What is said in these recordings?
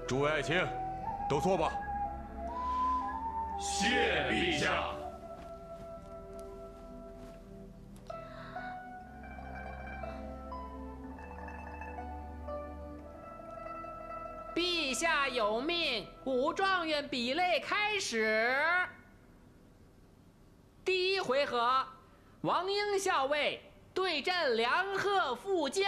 诸位爱卿，都坐吧。谢陛下。陛下有命，武状元比类开始。第一回合，王英校尉对阵梁贺副将。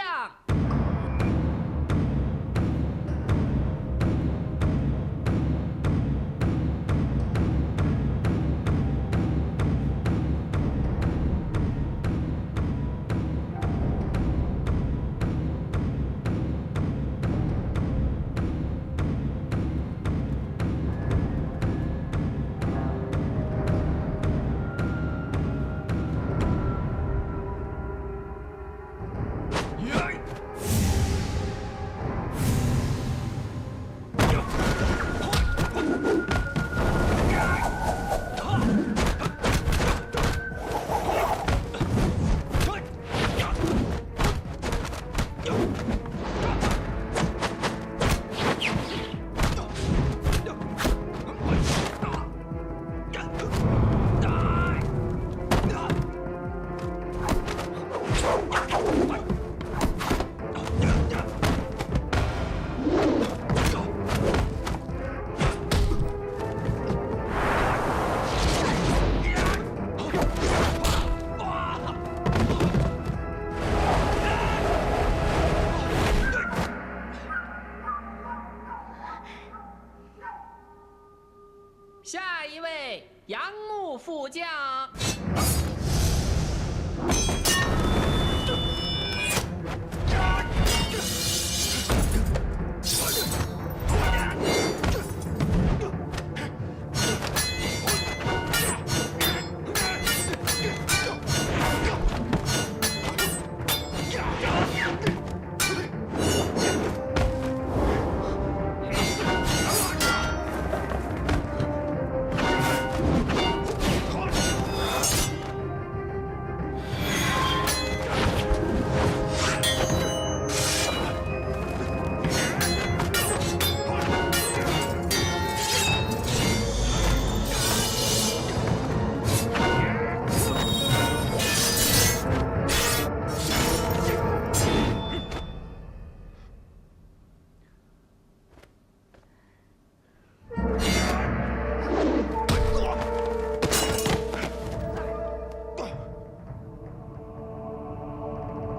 下一位，杨牧副将。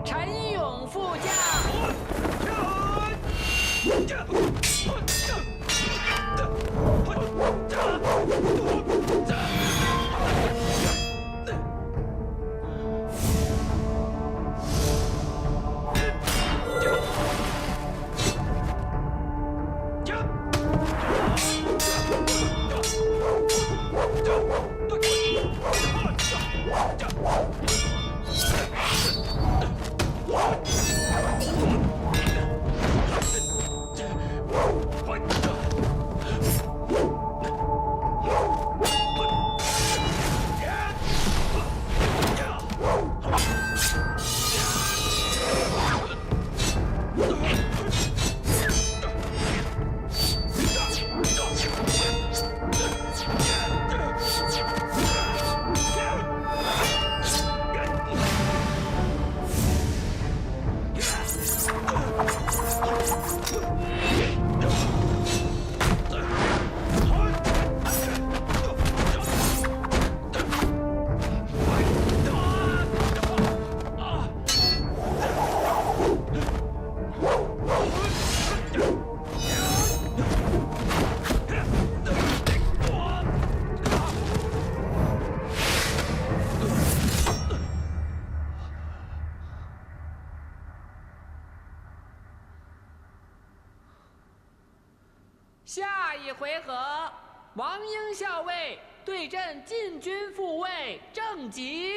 陈勇副将。下一回合，王英校尉对阵禁军副尉郑吉。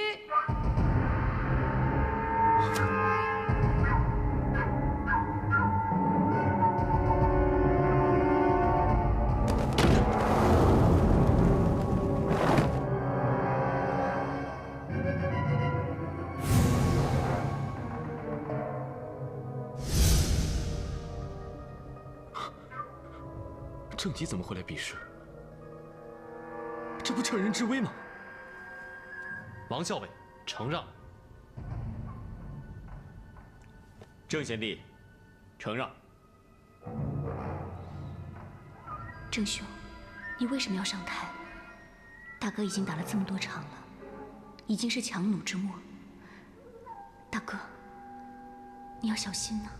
郑吉怎么会来比试？这不趁人之危吗？王校尉，承让。郑贤弟，承让。郑兄，你为什么要上台？大哥已经打了这么多场了，已经是强弩之末。大哥，你要小心呐。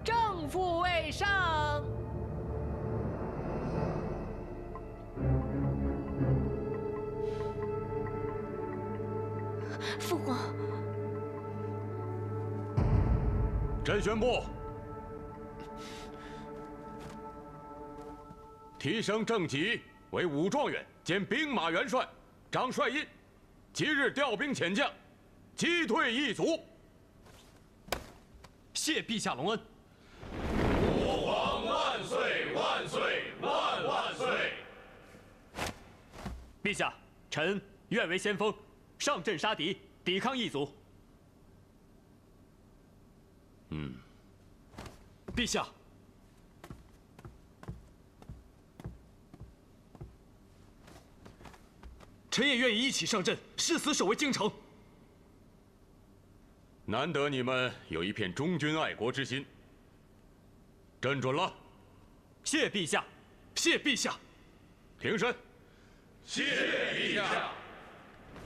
正副卫上。父皇，朕宣布，提升郑吉为武状元兼兵马元帅，掌帅印，即日调兵遣将，击退异族。谢陛下隆恩。吾皇万岁万岁万万岁！陛下，臣愿为先锋，上阵杀敌，抵抗异族。陛下，臣也愿意一起上阵，誓死守卫京城。难得你们有一片忠君爱国之心，朕准了。谢陛下，谢陛下。平身。谢陛下，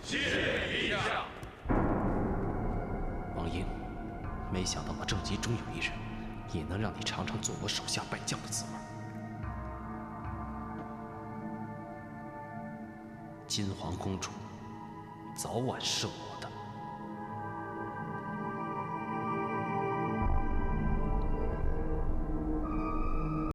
谢陛下。王英，没想到我郑吉终有一日，也能让你尝尝做我手下败将的滋味。金皇公主早晚是我。